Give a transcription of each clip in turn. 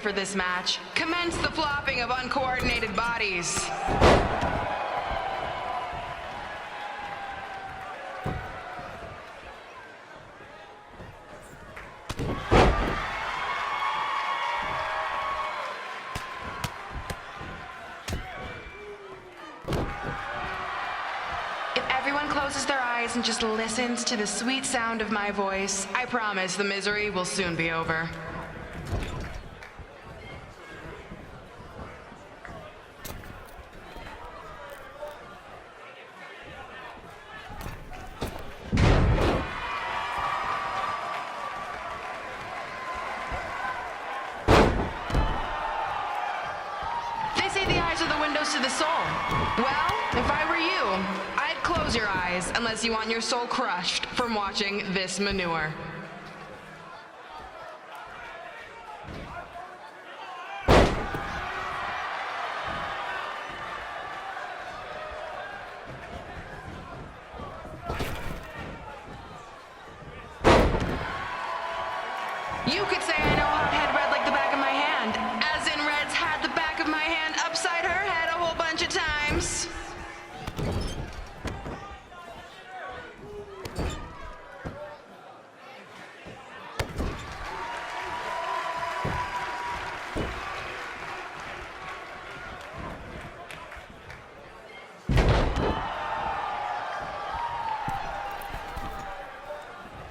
for this match. Commence the flopping of uncoordinated bodies. If everyone closes their eyes and just listens to the sweet sound of my voice, I promise the misery will soon be over. They say the eyes are the windows to the soul. Well, if I were you, I'd close your eyes unless you want your soul crushed from watching this manure. You could say I know Hothead Red like the back of my hand, as in Red's had the back of my hand upside her head a whole bunch of times.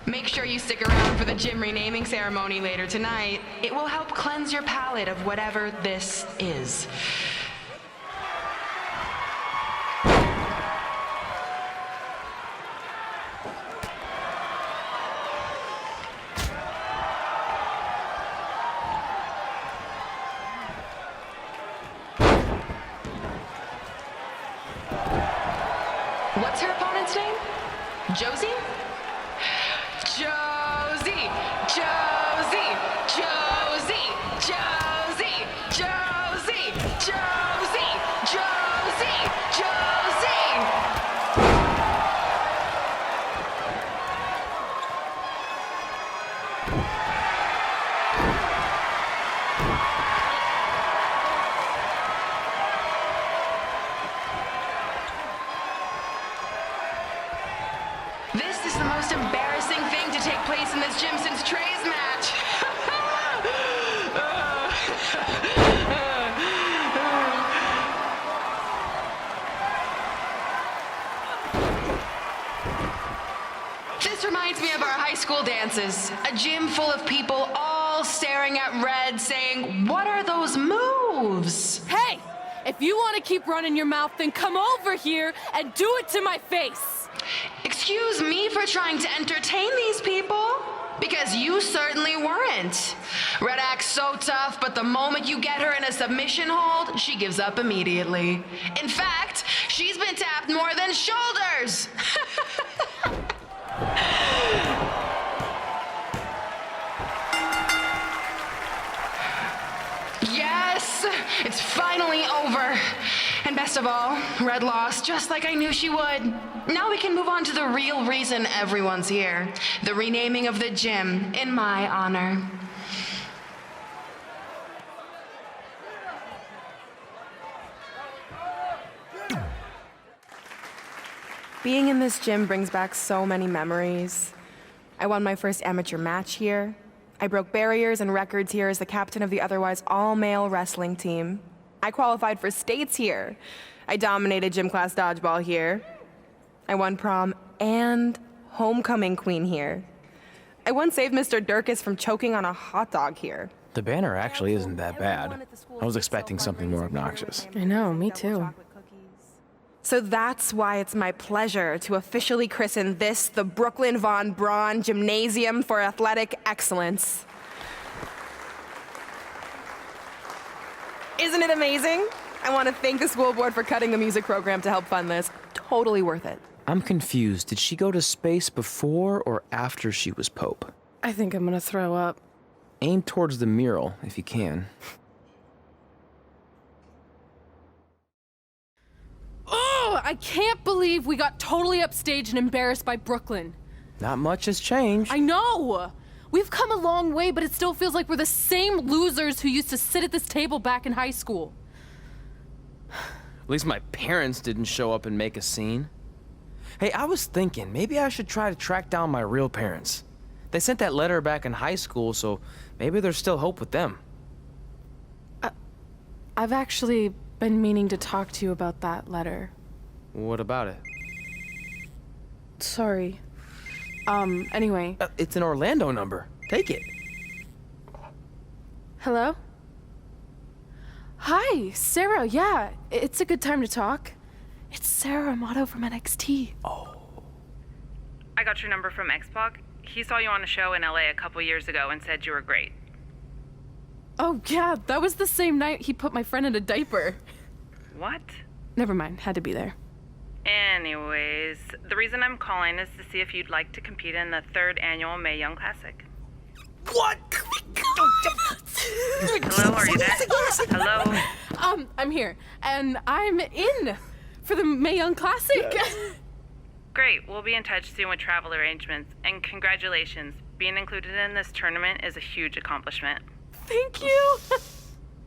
Make sure you stick around for the gym renaming ceremony later tonight. It will help cleanse your palate of whatever this is. What's her opponent's name? Josie? Josie! Josie! Josie! Josie! Josie! Josie! Josie! Josie! This is the most embarrassing thing to take place in this gym since Trey's match. This reminds me of our high school dances. A gym full of people all staring at Red saying, "What are those moves?" Hey! If you want to keep running your mouth, then come over here and do it to my face! Excuse me for trying to entertain these people? Because you certainly weren't. Red acts so tough, but the moment you get her in a submission hold, she gives up immediately. In fact, she's been tapped more than shoulders. Yes, it's finally over. And best of all, Red lost just like I knew she would. Now we can move on to the real reason everyone's here. The renaming of the gym in my honor. Being in this gym brings back so many memories. I won my first amateur match here. I broke barriers and records here as the captain of the otherwise all-male wrestling team. I qualified for states here. I dominated gym class dodgeball here. I won prom and homecoming queen here. I once saved Mr. Durkis from choking on a hot dog here. The banner actually isn't that bad. I was expecting something more obnoxious. I know, me too. So that's why it's my pleasure to officially christen this the Brooklyn Von Braun Gymnasium for Athletic Excellence. Isn't it amazing? I want to thank the school board for cutting the music program to help fund this. Totally worth it. I'm confused. Did she go to space before or after she was Pope? I think I'm gonna throw up. Aim towards the mural, if you can. Oh, I can't believe we got totally upstaged and embarrassed by Brooklyn. Not much has changed. I know! We've come a long way, but it still feels like we're the same losers who used to sit at this table back in high school. At least my parents didn't show up and make a scene. Hey, I was thinking, maybe I should try to track down my real parents. They sent that letter back in high school, so maybe there's still hope with them. I've actually been meaning to talk to you about that letter. What about it? Sorry. Anyway. It's an Orlando number. Take it. Hello? Hi, Sarah. Yeah, it's a good time to talk. It's Sarah Amato from NXT. Oh. I got your number from X-Pac. He saw you on a show in LA a couple years ago and said you were great. Oh, yeah, that was the same night he put my friend in a diaper. What? Never mind, had to be there. Anyways, the reason I'm calling is to see if you'd like to compete in the 3rd annual Mae Young Classic. What? Hello, are you there? Hello? I'm here, and I'm in for the Mae Young Classic. Great, we'll be in touch soon with travel arrangements, and congratulations. Being included in this tournament is a huge accomplishment. Thank you.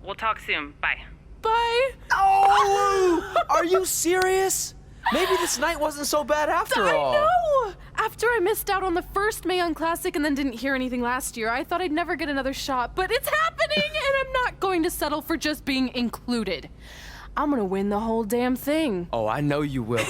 We'll talk soon. Bye. Bye. Oh! Are you serious? Maybe this night wasn't so bad after all. I know! After I missed out on the first Mae Young Classic and then didn't hear anything last year, I thought I'd never get another shot, but it's happening, and I'm not going to settle for just being included. I'm gonna win the whole damn thing. Oh, I know you will.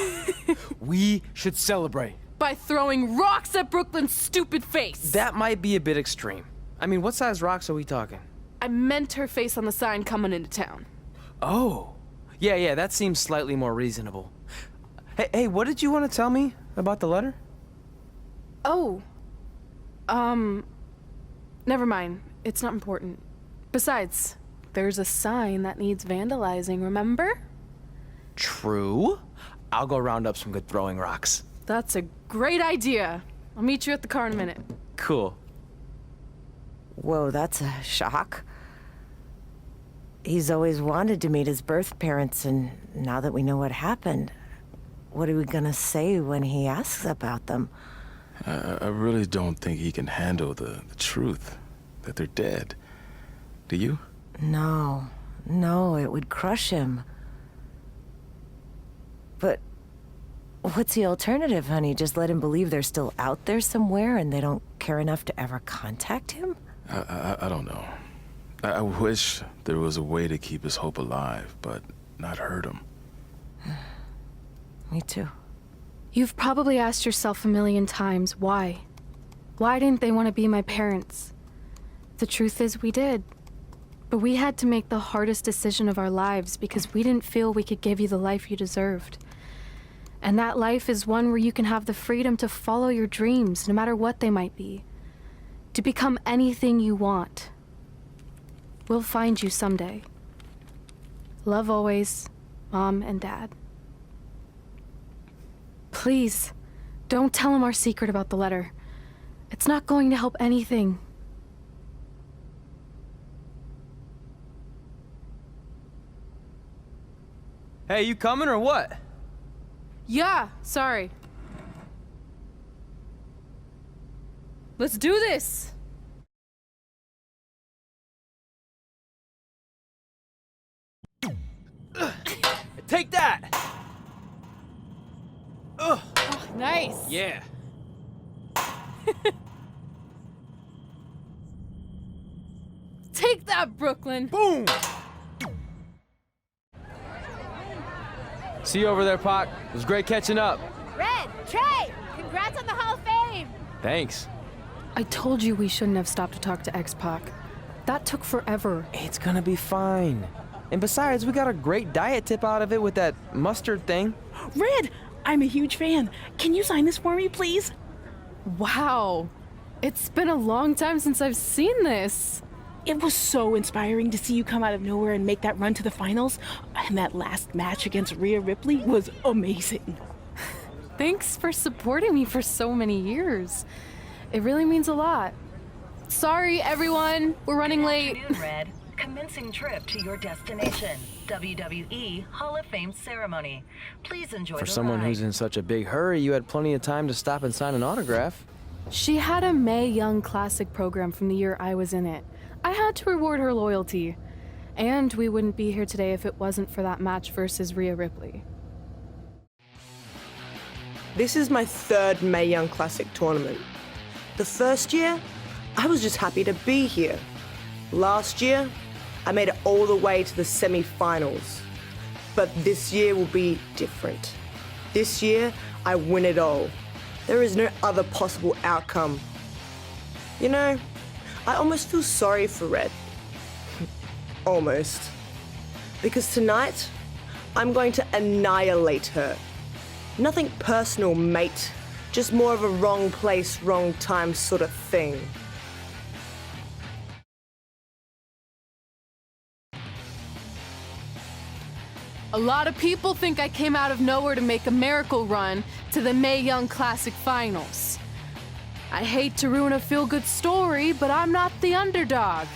We should celebrate. By throwing rocks at Brooklyn's stupid face. That might be a bit extreme. I mean, what size rocks are we talking? I meant her face on the sign coming into town. Oh. Yeah, that seems slightly more reasonable. Hey, what did you want to tell me about the letter? Oh. Never mind. It's not important. Besides, there's a sign that needs vandalizing, remember? True. I'll go round up some good throwing rocks. That's a great idea. I'll meet you at the car in a minute. Cool. Whoa, that's a shock. He's always wanted to meet his birth parents, and now that we know what happened, what are we gonna say when he asks about them? I really don't think he can handle the truth, that they're dead. Do you? No, it would crush him. But what's the alternative, honey? Just let him believe they're still out there somewhere and they don't care enough to ever contact him? I don't know. I wish there was a way to keep his hope alive, but not hurt him. Me too. You've probably asked yourself a million times, why? Why didn't they want to be my parents? The truth is, we did. But we had to make the hardest decision of our lives because we didn't feel we could give you the life you deserved. And that life is one where you can have the freedom to follow your dreams, no matter what they might be. To become anything you want. We'll find you someday. Love always, Mom and Dad. Please, don't tell him our secret about the letter. It's not going to help anything. Hey, you coming or what? Yeah, sorry. Let's do this! Take that! Ugh. Oh, nice! Yeah. Take that, Brooklyn! Boom! See you over there, Pac. It was great catching up. Red, Trey, congrats on the Hall of Fame. Thanks. I told you we shouldn't have stopped to talk to X-Pac. That took forever. It's gonna be fine. And besides, we got a great diet tip out of it with that mustard thing. Red, I'm a huge fan. Can you sign this for me, please? Wow. It's been a long time since I've seen this. It was so inspiring to see you come out of nowhere and make that run to the finals. And that last match against Rhea Ripley was amazing. Thanks for supporting me for so many years. It really means a lot. Sorry, everyone. We're running late. Good afternoon, Red. Commencing trip to your destination. WWE Hall of Fame ceremony. Please enjoy For the someone ride. who's in such a big hurry, you had plenty of time to stop and sign an autograph. She had a Mae Young Classic program from the year I was in it. I had to reward her loyalty. And we wouldn't be here today if it wasn't for that match versus Rhea Ripley. This is my third Mae Young Classic tournament. The first year, I was just happy to be here. Last year, I made it all the way to the semi-finals. But this year will be different. This year, I win it all. There is no other possible outcome. You know, I almost feel sorry for Red. Almost. Because tonight, I'm going to annihilate her. Nothing personal, mate. Just more of a wrong place, wrong time sort of thing. A lot of people think I came out of nowhere to make a miracle run to the Mae Young Classic Finals. I hate to ruin a feel-good story, but I'm not the underdog.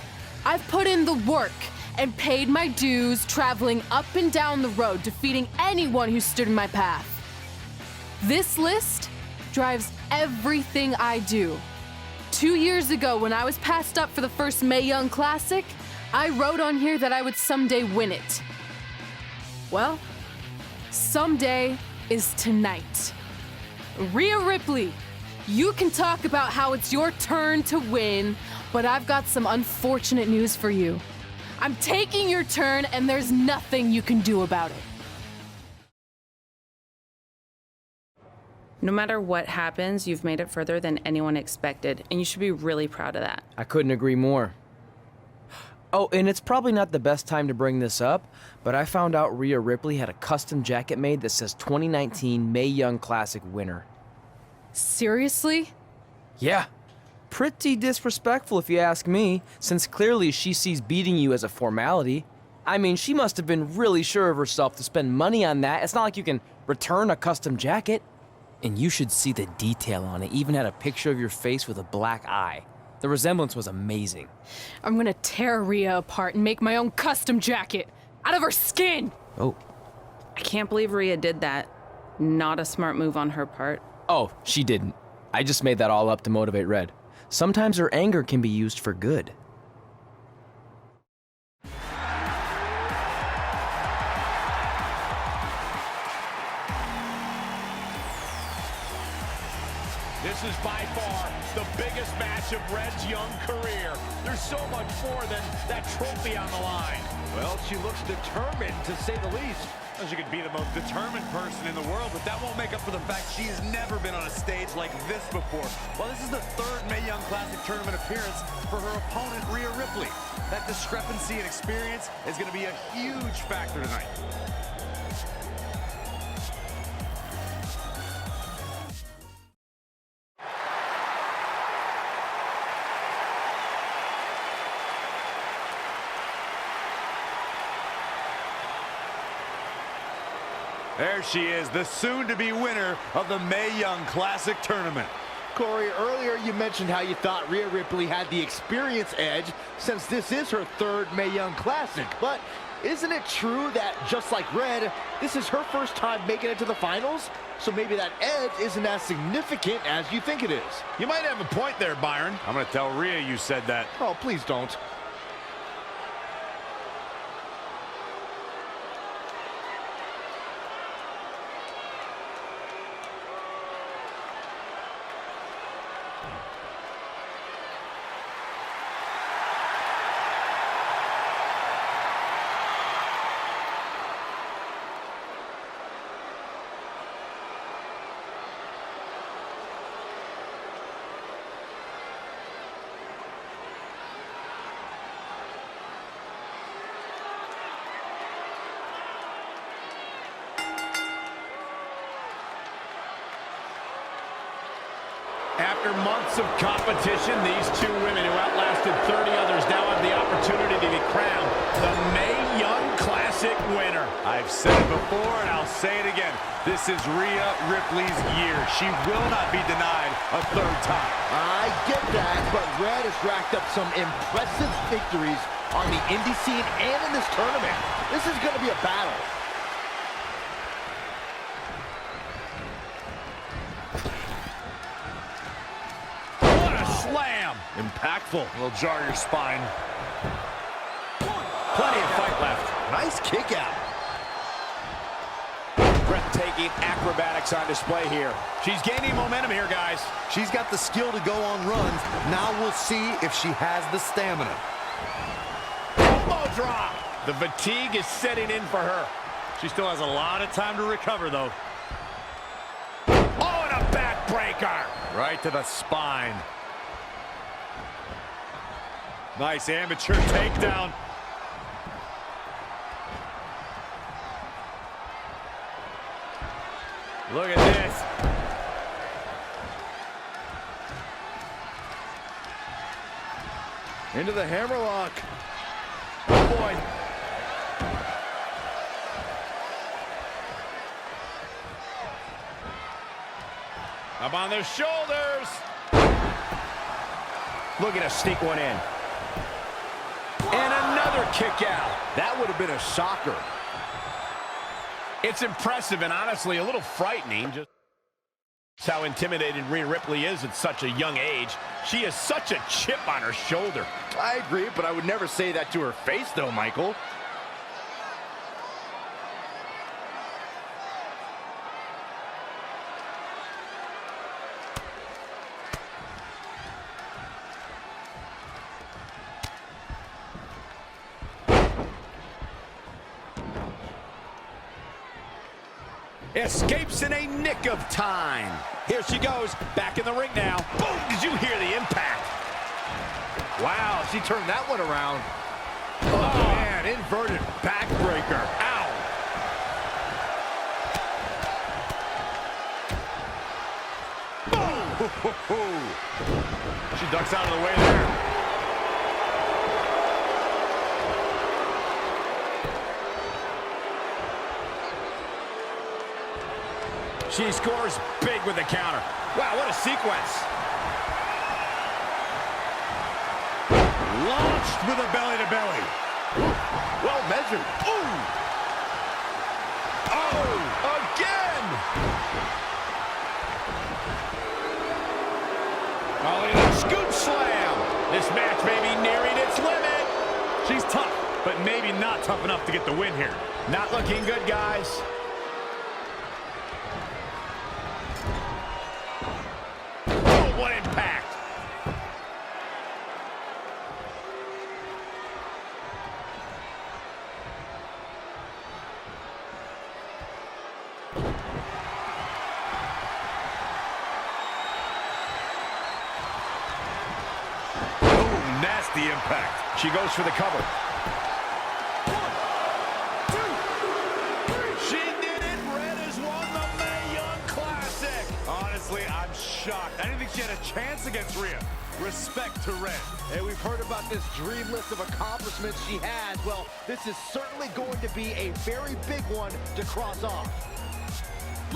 I've put in the work and paid my dues traveling up and down the road, defeating anyone who stood in my path. This list drives everything I do. 2 years ago, when I was passed up for the first Mae Young Classic, I wrote on here that I would someday win it. Well, someday is tonight. Rhea Ripley, you can talk about how it's your turn to win, but I've got some unfortunate news for you. I'm taking your turn, and there's nothing you can do about it. No matter what happens, you've made it further than anyone expected, and you should be really proud of that. I couldn't agree more. Oh, and it's probably not the best time to bring this up, but I found out Rhea Ripley had a custom jacket made that says 2019 Mae Young Classic winner. Seriously? Yeah. Pretty disrespectful if you ask me, since clearly she sees beating you as a formality. I mean, she must have been really sure of herself to spend money on that. It's not like you can return a custom jacket. And you should see the detail on it. Even had a picture of your face with a black eye. The resemblance was amazing. I'm gonna tear Rhea apart and make my own custom jacket out of her skin! Oh. I can't believe Rhea did that. Not a smart move on her part. Oh, she didn't. I just made that all up to motivate Red. Sometimes her anger can be used for good. This is by far the biggest match of Red's young career. There's so much more than that trophy on the line. Well, she looks determined, to say the least. She could be the most determined person in the world, but that won't make up for the fact she has never been on a stage like this before. Well, this is the third Mae Young Classic tournament appearance for her opponent, Rhea Ripley. That discrepancy in experience is going to be a huge factor tonight. There she is, the soon-to-be winner of the Mae Young Classic tournament. Corey, earlier you mentioned how you thought Rhea Ripley had the experience edge since this is her third Mae Young Classic. But isn't it true that, just like Red, this is her first time making it to the finals? So maybe that edge isn't as significant as you think it is. You might have a point there, Byron. I'm going to tell Rhea you said that. Oh, please don't. After months of competition, these two women who outlasted 30 others now have the opportunity to be crowned the Mae Young Classic winner. I've said it before and I'll say it again. This is Rhea Ripley's year. She will not be denied a third time. I get that, but Red has racked up some impressive victories on the indie scene and in this tournament. This is going to be a battle. Impactful. It'll jar your spine. Plenty of fight left. Nice kick out. Breathtaking acrobatics on display here. She's gaining momentum here, guys. She's got the skill to go on runs. Now we'll see if she has the stamina. Elbow drop. The fatigue is setting in for her. She still has a lot of time to recover, though. Oh, and a backbreaker. Right to the spine. Nice amateur takedown. Look at this. Into the hammerlock. Oh, boy. Up on their shoulders. Looking to sneak one in. And another kick out. That would have been a shocker. It's impressive and honestly a little frightening. Just how intimidating Rhea Ripley is at such a young age. She has such a chip on her shoulder. I agree, but I would never say that to her face, though, Michael. Escapes in a nick of time. Here she goes, back in the ring now. Boom, did you hear the impact? Wow, she turned that one around. Oh, man, inverted backbreaker. Ow. Boom. She ducks out of the way there. She scores big with the counter. Wow, what a sequence. Launched with a belly-to-belly. Well measured. Ooh. Oh, again. Oh, look at that scoop slam. This match may be nearing its limit. She's tough, but maybe not tough enough to get the win here. Not looking good, guys. What impact! Oh, nasty impact. She goes for the cover. I'm shocked. I didn't think she had a chance against Rhea. Respect to Red. Hey, we've heard about this dream list of accomplishments she has. Well, this is certainly going to be a very big one to cross off.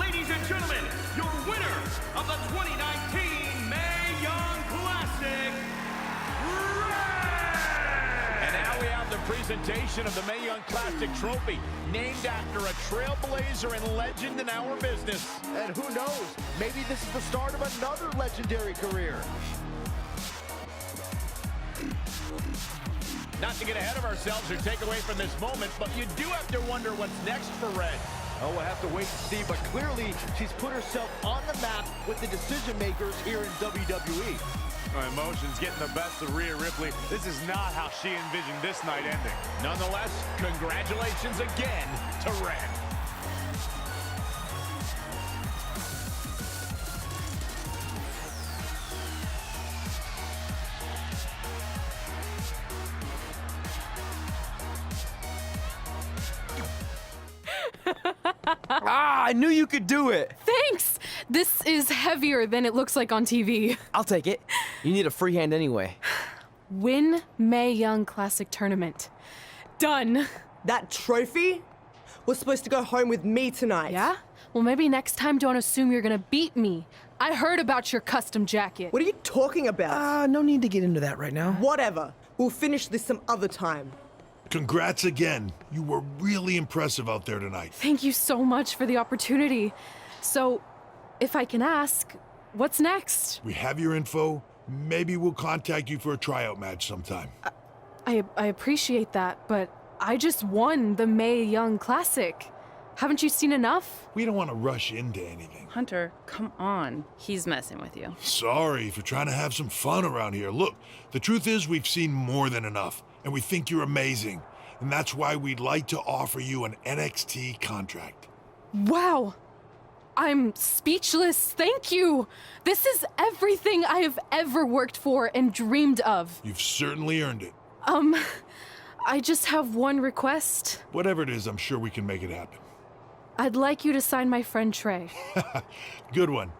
Ladies and gentlemen, your winner of the 2019 Mae Young Classic, And now we have the presentation of the Mae Young Classic trophy, named after a trailblazer and legend in our business. And who knows, maybe this is the start of another legendary career. Not to get ahead of ourselves or take away from this moment, but you do have to wonder what's next for Red. Oh, we'll have to wait to see, but clearly she's put herself on the map with the decision makers here in WWE. Emotions getting the best of Rhea Ripley. This is not how she envisioned this night ending. Nonetheless, congratulations again to Red. I knew you could do it. Thanks! This is heavier than it looks like on TV. I'll take it. You need a free hand anyway. Win Mae Young Classic Tournament. Done. That trophy was supposed to go home with me tonight. Yeah? Well, maybe next time don't assume you're gonna beat me. I heard about your custom jacket. What are you talking about? No need to get into that right now. Whatever. We'll finish this some other time. Congrats again. You were really impressive out there tonight. Thank you so much for the opportunity. So, if I can ask, what's next? We have your info. Maybe we'll contact you for a tryout match sometime. I appreciate that, but I just won the Mae Young Classic. Haven't you seen enough? We don't want to rush into anything. Hunter, come on. He's messing with you. Sorry for trying to have some fun around here. Look, the truth is we've seen more than enough, and we think you're amazing. And that's why we'd like to offer you an NXT contract. Wow! I'm speechless. Thank you. This is everything I have ever worked for and dreamed of. You've certainly earned it. I just have one request. Whatever it is, I'm sure we can make it happen. I'd like you to sign my friend Trey. Good one.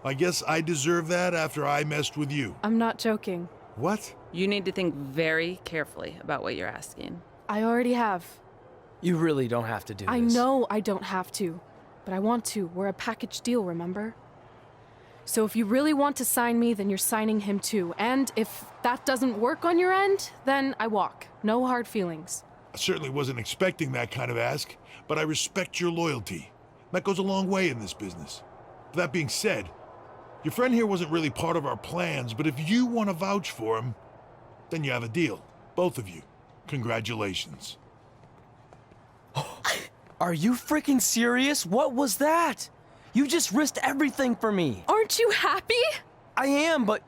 I guess I deserve that after I messed with you. I'm not joking. What? You need to think very carefully about what you're asking. I already have. You really don't have to do this. I know I don't have to, but I want to. We're a package deal, remember? So if you really want to sign me, then you're signing him too. And if that doesn't work on your end, then I walk. No hard feelings. I certainly wasn't expecting that kind of ask, but I respect your loyalty. That goes a long way in this business. That being said, your friend here wasn't really part of our plans, but if you want to vouch for him, then you have a deal. Both of you. Congratulations. Are you freaking serious? What was that? You just risked everything for me. Aren't you happy? I am, but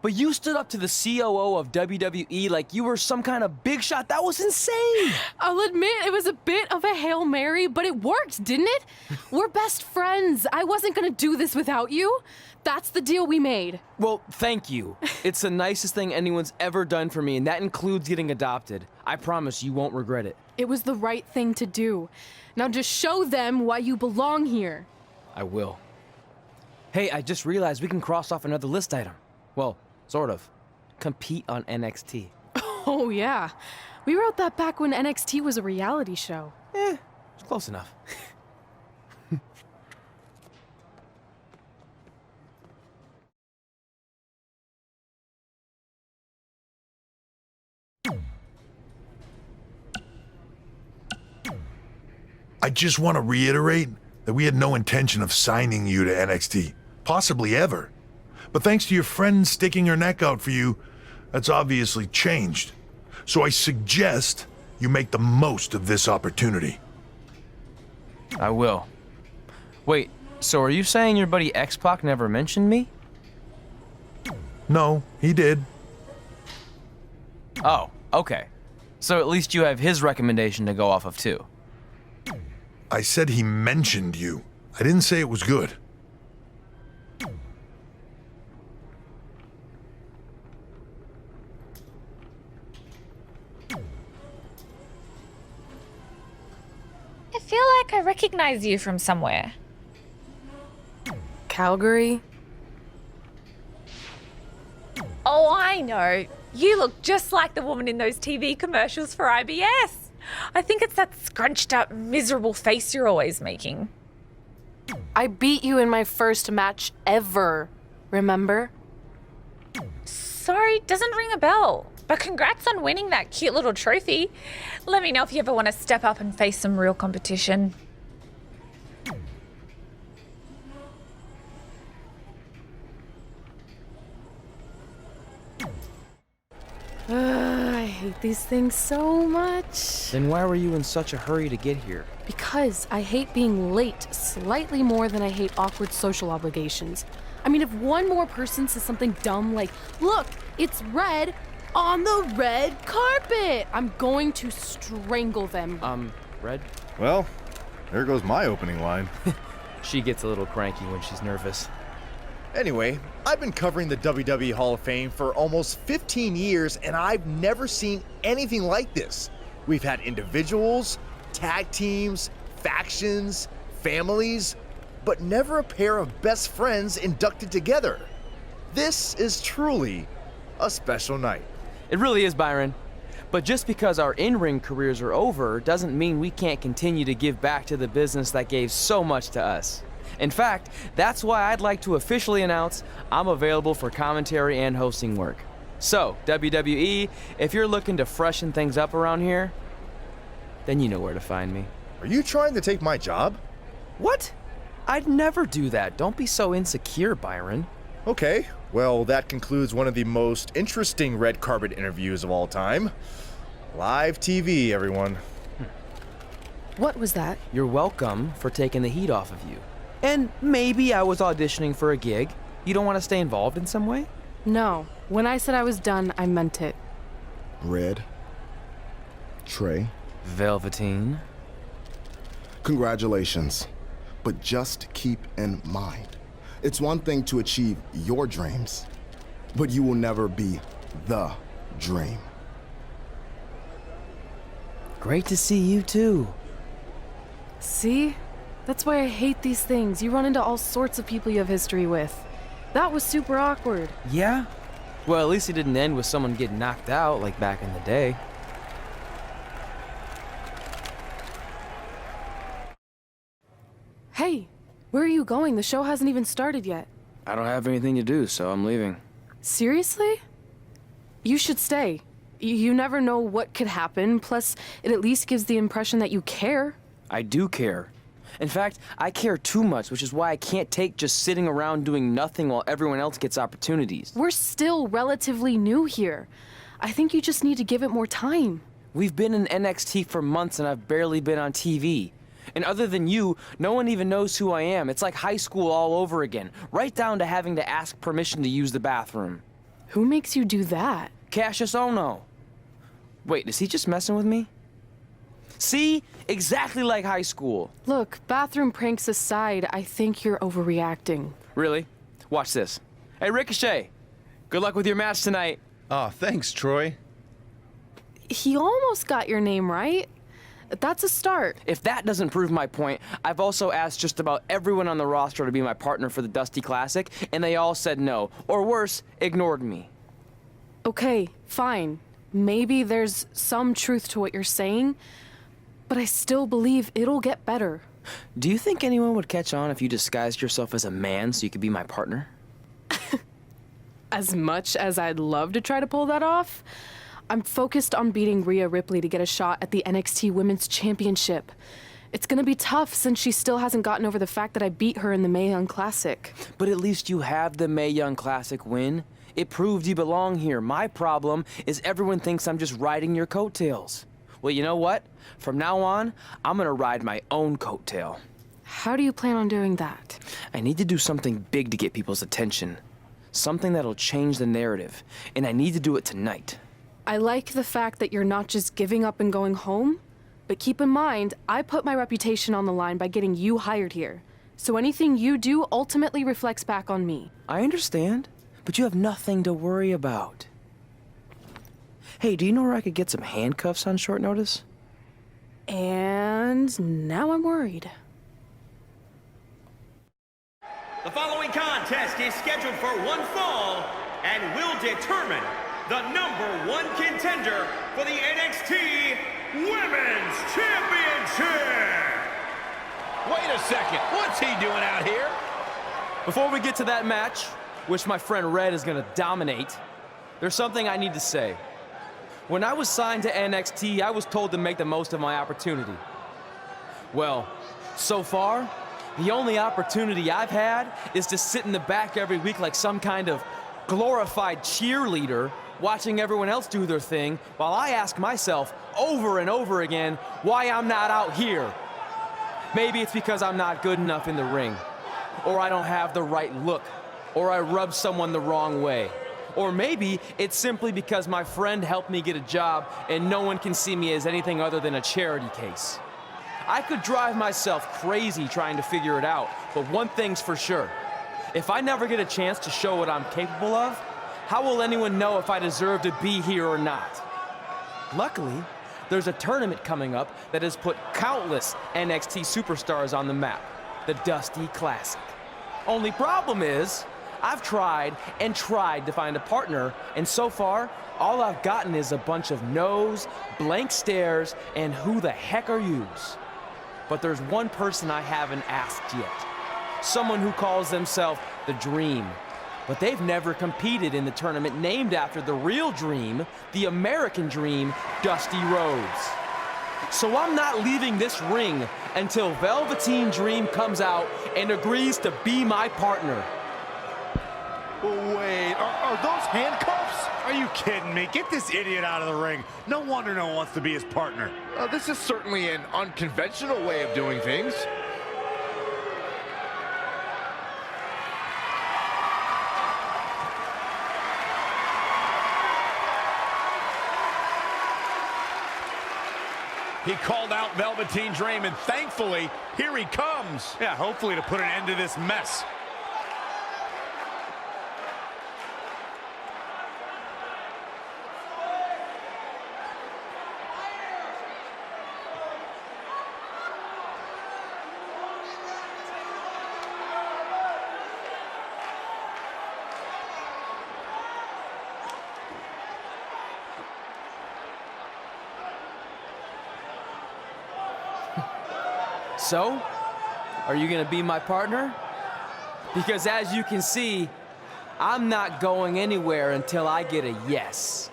you stood up to the COO of WWE like you were some kind of big shot. That was insane. I'll admit it was a bit of a Hail Mary, but it worked, didn't it? We're best friends. I wasn't gonna do this without you. That's the deal we made. Well, thank you. It's the nicest thing anyone's ever done for me, and that includes getting adopted. I promise you won't regret it. It was the right thing to do. Now just show them why you belong here. I will. Hey, I just realized we can cross off another list item. Well, sort of. Compete on NXT. Oh, yeah. We wrote that back when NXT was a reality show. It's close enough. I just want to reiterate that we had no intention of signing you to NXT, possibly ever. But thanks to your friend sticking her neck out for you, that's obviously changed. So I suggest you make the most of this opportunity. I will. Wait, so are you saying your buddy X-Pac never mentioned me? No, he did. Oh, okay. So at least you have his recommendation to go off of too. I said he mentioned you. I didn't say it was good. I feel like I recognize you from somewhere. Calgary? Oh, I know. You look just like the woman in those TV commercials for IBS. I think it's that scrunched up, miserable face you're always making. I beat you in my first match ever, remember? Sorry, doesn't ring a bell. But congrats on winning that cute little trophy. Let me know if you ever want to step up and face some real competition. I hate these things so much. Then why were you in such a hurry to get here? Because I hate being late slightly more than I hate awkward social obligations. I mean, if one more person says something dumb like, look, it's red on the red carpet, I'm going to strangle them. Red? Well, there goes my opening line. She gets a little cranky when she's nervous. Anyway, I've been covering the WWE Hall of Fame for almost 15 years, and I've never seen anything like this. We've had individuals, tag teams, factions, families, but never a pair of best friends inducted together. This is truly a special night. It really is, Byron. But just because our in-ring careers are over doesn't mean we can't continue to give back to the business that gave so much to us. In fact, that's why I'd like to officially announce I'm available for commentary and hosting work. So, WWE, if you're looking to freshen things up around here, then you know where to find me. Are you trying to take my job? What? I'd never do that. Don't be so insecure, Byron. Okay, Well, that concludes one of the most interesting red carpet interviews of all time. Live TV, everyone. What was that? You're welcome for taking the heat off of you. And maybe I was auditioning for a gig. You don't want to stay involved in some way? No. When I said I was done, I meant it. Red. Trey. Velveteen. Congratulations. But just keep in mind, it's one thing to achieve your dreams, but you will never be the dream. Great to see you too. See? That's why I hate these things. You run into all sorts of people you have history with. That was super awkward. Yeah? Well, at least it didn't end with someone getting knocked out like back in the day. Hey, where are you going? The show hasn't even started yet. I don't have anything to do, so I'm leaving. Seriously? You should stay. You never know what could happen, plus it at least gives the impression that you care. I do care. In fact, I care too much, which is why I can't take just sitting around doing nothing while everyone else gets opportunities. We're still relatively new here. I think you just need to give it more time. We've been in NXT for months and I've barely been on TV. And other than you, no one even knows who I am. It's like high school all over again, right down to having to ask permission to use the bathroom. Who makes you do that? Cassius Ohno. Wait, is he just messing with me? See? Exactly like high school. Look, bathroom pranks aside, I think you're overreacting. Really? Watch this. Hey, Ricochet. Good luck with your match tonight. Aw, thanks, Troy. He almost got your name right. That's a start. If that doesn't prove my point, I've also asked just about everyone on the roster to be my partner for the Dusty Classic, and they all said no. Or worse, ignored me. Okay, fine. Maybe there's some truth to what you're saying, but I still believe it'll get better. Do you think anyone would catch on if you disguised yourself as a man so you could be my partner? As much as I'd love to try to pull that off, I'm focused on beating Rhea Ripley to get a shot at the NXT Women's Championship. It's gonna be tough since she still hasn't gotten over the fact that I beat her in the Mae Young Classic. But at least you have the Mae Young Classic win. It proved you belong here. My problem is everyone thinks I'm just riding your coattails. Well, you know what? From now on, I'm gonna ride my own coattail. How do you plan on doing that? I need to do something big to get people's attention. Something that'll change the narrative. And I need to do it tonight. I like the fact that you're not just giving up and going home, but keep in mind, I put my reputation on the line by getting you hired here. So anything you do ultimately reflects back on me. I understand, but you have nothing to worry about. Hey, do you know where I could get some handcuffs on short notice? And now I'm worried. The following contest is scheduled for one fall and will determine the #1 contender for the NXT Women's Championship. Wait a second, what's he doing out here? Before we get to that match, which my friend Red is gonna dominate, there's something I need to say. When I was signed to NXT, I was told to make the most of my opportunity. Well, so far, the only opportunity I've had is to sit in the back every week like some kind of glorified cheerleader, watching everyone else do their thing, while I ask myself over and over again why I'm not out here. Maybe it's because I'm not good enough in the ring, or I don't have the right look, or I rub someone the wrong way. Or maybe it's simply because my friend helped me get a job and no one can see me as anything other than a charity case. I could drive myself crazy trying to figure it out, but one thing's for sure. If I never get a chance to show what I'm capable of, how will anyone know if I deserve to be here or not? Luckily, there's a tournament coming up that has put countless NXT superstars on the map, the Dusty Classic. Only problem is, I've tried and tried to find a partner, and so far, all I've gotten is a bunch of no's, blank stares, and who the heck are yous? But there's one person I haven't asked yet. Someone who calls themselves the Dream. But they've never competed in the tournament named after the real Dream, the American Dream, Dusty Rhodes. So I'm not leaving this ring until Velveteen Dream comes out and agrees to be my partner. Wait, are those handcuffs? Are you kidding me? Get this idiot out of the ring. No wonder no one wants to be his partner. This is certainly an unconventional way of doing things. He called out Velveteen Dream, and thankfully, here he comes. Yeah, hopefully to put an end to this mess. So, are you gonna be my partner? Because as you can see, I'm not going anywhere until I get a yes.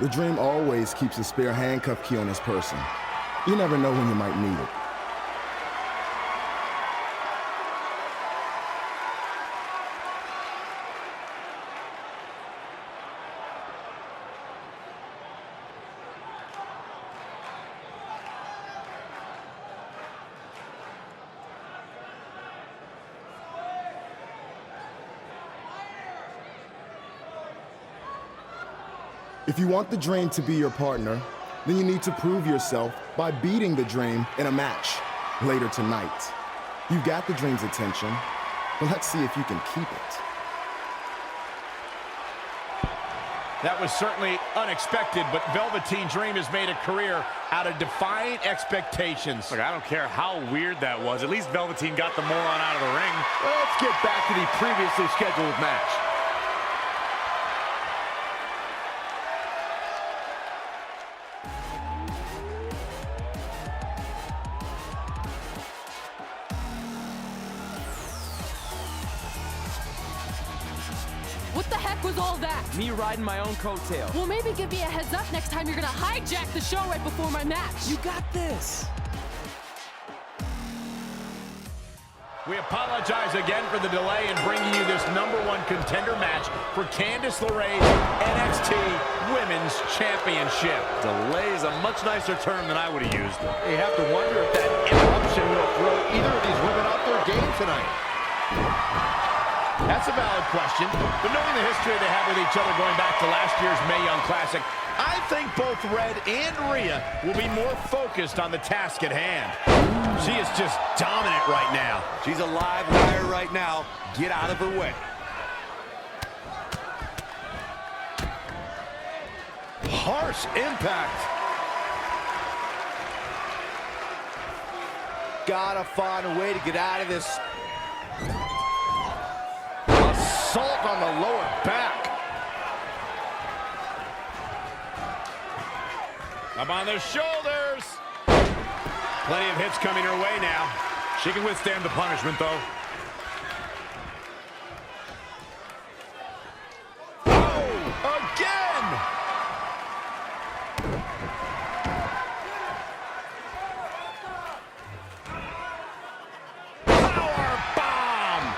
The Dream always keeps a spare handcuff key on his person. You never know when you might need it. If you want the Dream to be your partner, then you need to prove yourself by beating the Dream in a match later tonight. You've got the Dream's attention, but let's see if you can keep it. That was certainly unexpected, but Velveteen Dream has made a career out of defying expectations. Look, I don't care how weird that was. At least Velveteen got the moron out of the ring. Let's get back to the previously scheduled match. What the heck was all that? Me riding my own coattail. Well, maybe give me a heads up next time you're gonna hijack the show right before my match. You got this. We apologize again for the delay in bringing you this #1 contender match for Candice LeRae's NXT Women's Championship. Delay is a much nicer term than I would have used. You have to wonder if that interruption will throw either of these women off their game tonight. That's a valid question, but knowing the history they have with each other going back to last year's Mae Young Classic, I think both Red and Rhea will be more focused on the task at hand. She is just dominant right now. She's a live wire right now. Get out of her way. Harsh impact. Gotta find a way to get out of this. Assault on the lower back. Up on the shoulders. Plenty of hits coming her way now. She can withstand the punishment, though. Oh, again! Power bomb!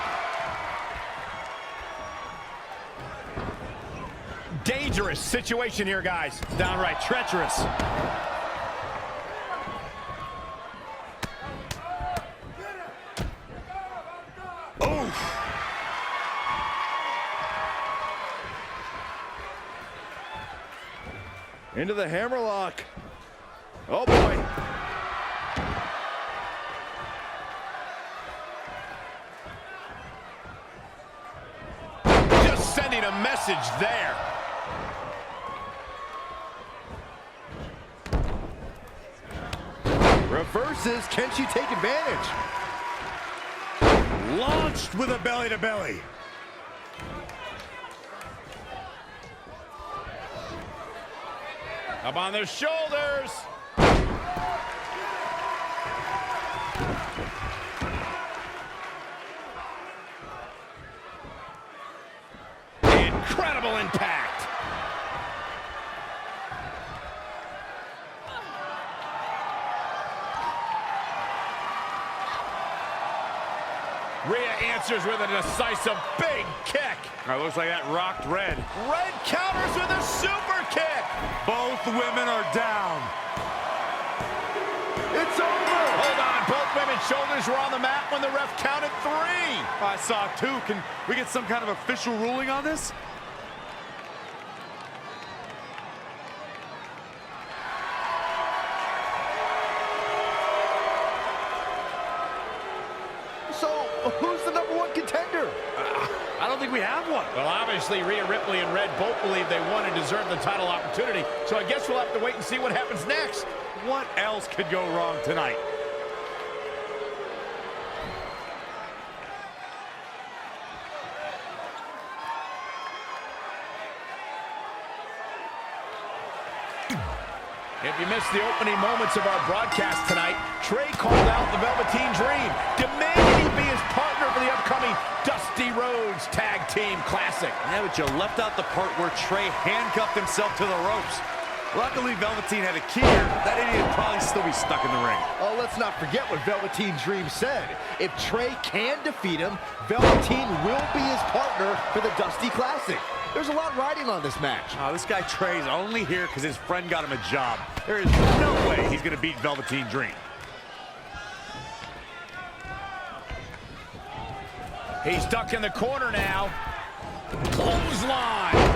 Dangerous situation here, guys. Downright treacherous. Into the hammerlock. Oh, boy. Just sending a message there. Reverses. Can she take advantage? Launched with a belly-to-belly. Up on their shoulders. Incredible impact. answers with a decisive big kick. Looks like that rocked Red. Red counters with a super kick. Both women are down. It's over. Hold on. Both women's shoulders were on the mat when the ref counted 3. I saw 2. Can we get some kind of official ruling on this? So, who's the #1 contender? I don't think we have one. Well, obviously, Rhea Ripley and Red both believe they won and deserve the title opportunity, so I guess we'll have to wait and see what happens next. What else could go wrong tonight? If you missed the opening moments of our broadcast tonight, Trey called out the Velveteen Dream, demanding he be his partner for the upcoming Dusty Rhodes Tag Team Classic. Yeah, but you left out the part where Trey handcuffed himself to the ropes. Luckily, Velveteen had a key here. That idiot would probably still be stuck in the ring. Oh, let's not forget what Velveteen Dream said. If Trey can defeat him, Velveteen will be his partner for the Dusty Classic. There's a lot riding on this match. This guy Trey's only here because his friend got him a job. There is no way he's going to beat Velveteen Dream. He's stuck in the corner now. Clothesline.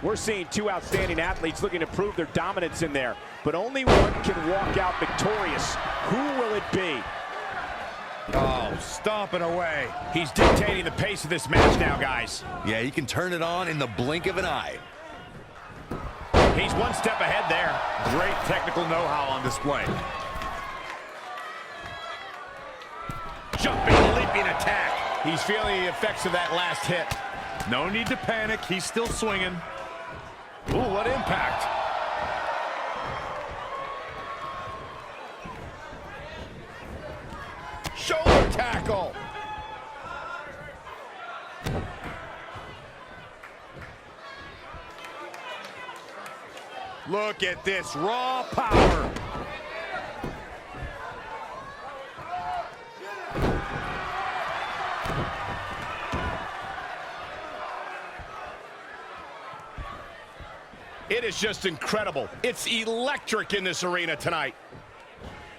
We're seeing 2 outstanding athletes looking to prove their dominance in there, but only one can walk out victorious. Who will it be? Oh, stomping away. He's dictating the pace of this match now, guys. Yeah, he can turn it on in the blink of an eye. He's one step ahead there. Great technical know-how on display. Jumping, leaping attack. He's feeling the effects of that last hit. No need to panic. He's still swinging. Ooh, what impact. Shoulder tackle. Look at this raw power. It is just incredible. It's electric in this arena tonight.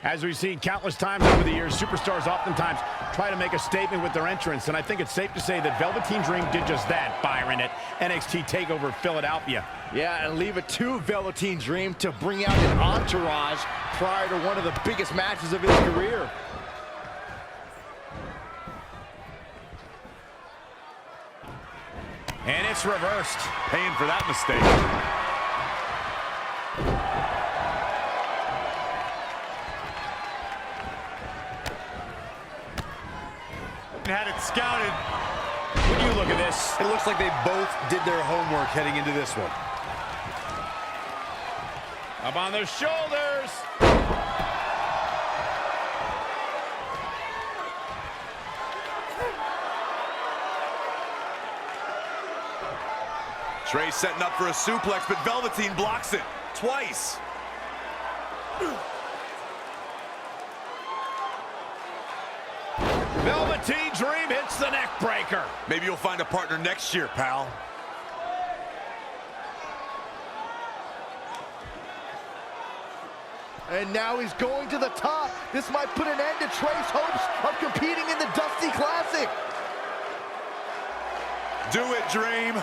As we've seen countless times over the years, superstars oftentimes try to make a statement with their entrance, and I think it's safe to say that Velveteen Dream did just that, Byron, at NXT TakeOver Philadelphia. Yeah, and leave it to Velveteen Dream to bring out an entourage prior to one of the biggest matches of his career. And it's reversed. Paying for that mistake. Had it scouted. When you look at this, it looks like they both did their homework heading into this one. Up on their shoulders. Trey setting up for a suplex, but Velveteen blocks it twice. Velveteen Dream hits the neck breaker. Maybe you'll find a partner next year, pal. And now he's going to the top. This might put an end to Trey's hopes of competing in the Dusty Classic. Do it, Dream.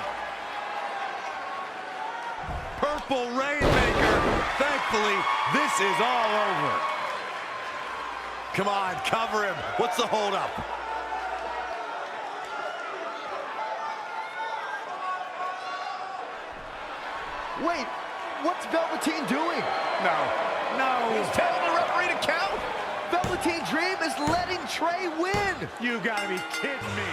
Purple Rainmaker. Thankfully, this is all over. Come on, cover him. What's the holdup? Wait, what's Velveteen doing? No. He's telling the referee to count. Velveteen Dream is letting Trey win. You gotta be kidding me.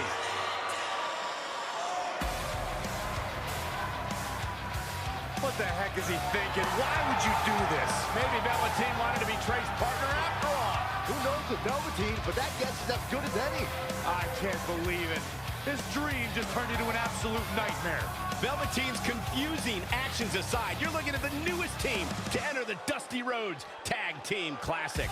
What the heck is he thinking? Why would you do this? Maybe Velveteen wanted to be Trey's partner after all. Who knows with Velveteen, but that guess is as good as any. I can't believe it. This dream just turned into an absolute nightmare. Velveteen's confusing actions aside, you're looking at the newest team to enter the Dusty Rhodes Tag Team Classic.